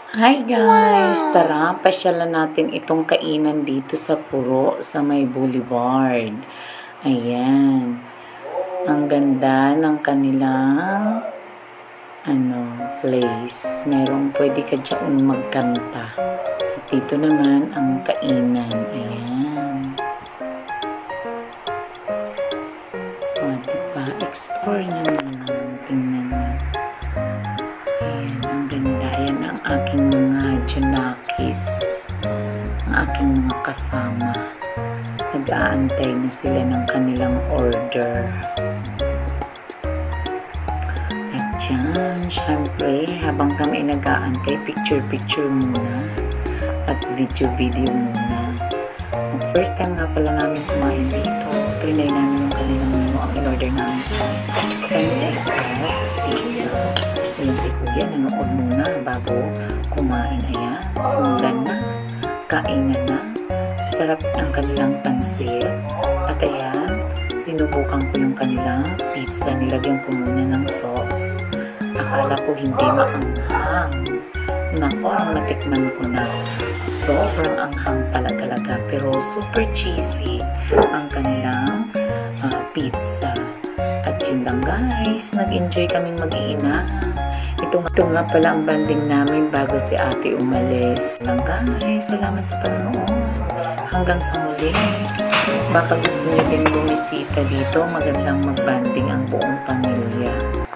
Hi guys! Tara, pasyalan natin itong kainan dito sa Puro, sa may boulevard. Ayan. Ang ganda ng kanilang place. Merong pwede ka dyan magkanta. At dito naman ang kainan. Ayan. O, diba? Explore nyo naman. Tingnan nyo. Ayan, ang ganda. Ayan ang aking mga Janakis. Ang aking mga kasama. Nag-aantay na sila ng kanilang order. At yan, syempre, habang kami nag-aantay, picture-picture muna. At video-video muna. Ang first time nga pala namin kumain dito, trinay namin yung kanilang menu. Ang in-order namin pansit at pizza. Ayan si Kuya, nanood muna bago kumain. Ayan, simulan na, kainan na. Sarap ang kanilang pansit. At ayan, sinubukan ko yung kanilang pizza. Nilagyan ko muna ng sauce. Akala ko hindi maanghang. Nako, natikman ko na. Sobrang anghang pala talaga. Pero super cheesy ang kanilang pizza. At yun lang guys, nag-enjoy kaming mag-iina. Ito nga pala ang banding namin bago si ate umalis. Lang guys, salamat sa panonood. Hanggang sa muli. Baka gusto niyo din bumisita dito. Magandang mag-banding ang buong pamilya.